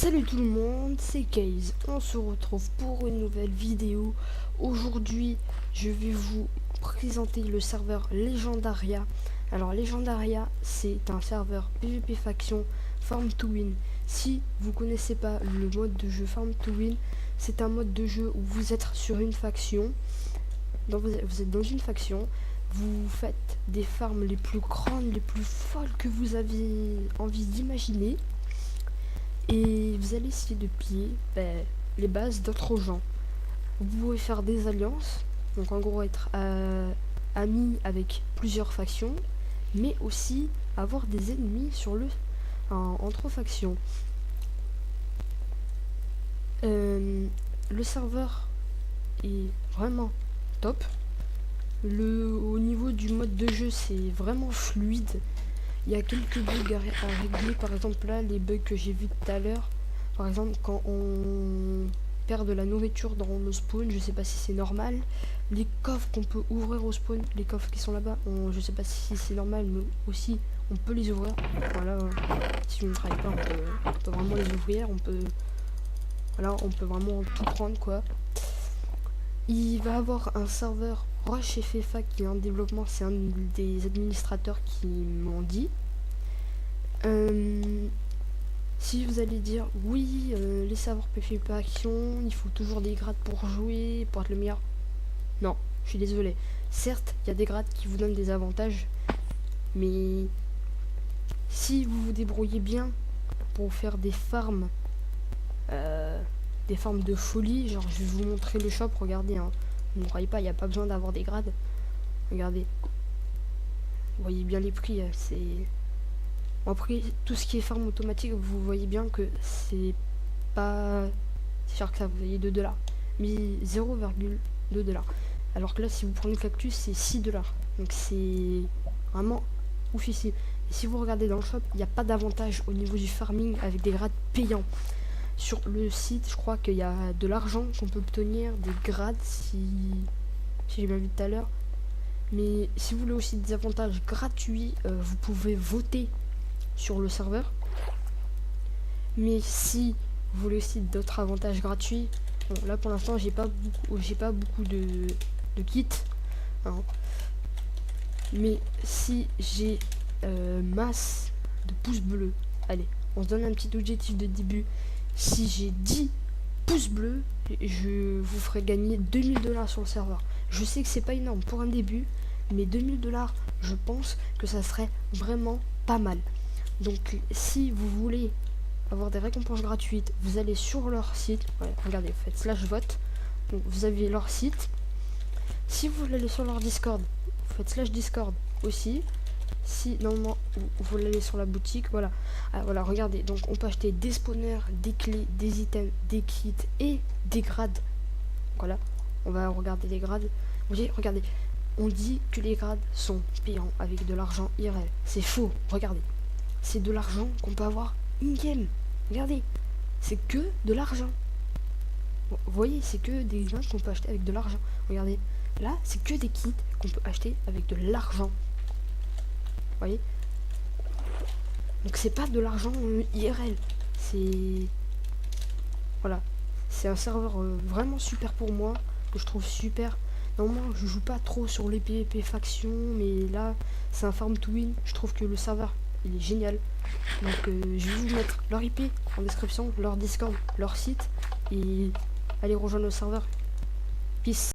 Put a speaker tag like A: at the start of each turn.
A: Salut tout le monde, c'est Case. On se retrouve pour une nouvelle vidéo. Aujourd'hui, je vais vous présenter le serveur Legendaria. Alors Legendaria, c'est un serveur PvP faction Farm to Win. Si vous connaissez pas le mode de jeu Farm to Win, c'est un mode de jeu où vous êtes sur une faction. Donc vous êtes dans une faction, vous faites des farms les plus grandes, les plus folles que vous avez envie d'imaginer. Et vous allez essayer de piller les bases d'autres gens. Vous pouvez faire des alliances, donc en gros être amis avec plusieurs factions, mais aussi avoir des ennemis entre factions. Le serveur est vraiment top. Au niveau du mode de jeu, c'est vraiment fluide. Il y a quelques bugs à régler, par exemple là, les bugs que j'ai vu tout à l'heure. Par exemple, quand on perd de la nourriture dans le spawn, je sais pas si c'est normal. Les coffres qu'on peut ouvrir au spawn, les coffres qui sont là-bas, je sais pas si c'est normal, mais aussi on peut les ouvrir. Voilà, si on ne travaille pas, on peut vraiment les ouvrir, on peut vraiment tout prendre quoi. Il va avoir un serveur Rush FFA qui est en développement, c'est un des administrateurs qui m'ont dit. Si vous allez dire oui, les serveurs PvP action, il faut toujours des grades pour jouer, pour être le meilleur. Non, je suis désolé. Certes, il y a des grades qui vous donnent des avantages, mais si vous vous débrouillez bien pour faire des farms de folie, genre je vais vous montrer le shop, regardez, hein. Ne croyez pas, il n'y a pas besoin d'avoir des grades. Regardez. Vous voyez bien les prix, c'est... Après, tout ce qui est farm automatique, vous voyez bien que c'est pas... C'est cher que ça, vous voyez 2$. Mais 0,2$. Alors que là, si vous prenez le cactus, c'est 6$. Donc c'est vraiment oufissime. Et si vous regardez dans le shop, il n'y a pas d'avantage au niveau du farming avec des grades payants. Sur le site, je crois qu'il y a de l'argent qu'on peut obtenir, des grades, si j'ai bien vu tout à l'heure. Mais si vous voulez aussi des avantages gratuits, vous pouvez voter sur le serveur. Mais si vous voulez aussi d'autres avantages gratuits, bon, là pour l'instant j'ai pas beaucoup de kits, hein. Mais si j'ai masse de pouces bleus, allez, on se donne un petit objectif de début. Si j'ai 10 pouces bleus, je vous ferai gagner 2000$ sur le serveur. Je sais que c'est pas énorme pour un début, mais 2000$, je pense que ça serait vraiment pas mal. Donc si vous voulez avoir des récompenses gratuites, vous allez sur leur site. Ouais, regardez, vous faites /vote. Donc vous avez leur site. Si vous voulez aller sur leur Discord, vous faites /Discord aussi. Si normalement vous voulez aller sur la boutique, voilà. Ah, voilà, regardez, donc on peut acheter des spawners, des clés, des items, des kits et des grades. Voilà, on va regarder les grades. Vous voyez, regardez, on dit que les grades sont payants avec de l'argent IRL. C'est faux, regardez. C'est de l'argent qu'on peut avoir in-game. Regardez, c'est que de l'argent. Vous voyez, c'est que des grades qu'on peut acheter avec de l'argent. Regardez, là, c'est que des kits qu'on peut acheter avec de l'argent. Vous voyez, donc c'est pas de l'argent IRL, c'est voilà, c'est un serveur vraiment super pour moi, que je trouve super. Normalement je joue pas trop sur les PvP factions, mais là c'est un farm to win, je trouve que le serveur il est génial. Donc je vais vous mettre leur IP en description, leur Discord, leur site, et allez rejoindre le serveur. Peace.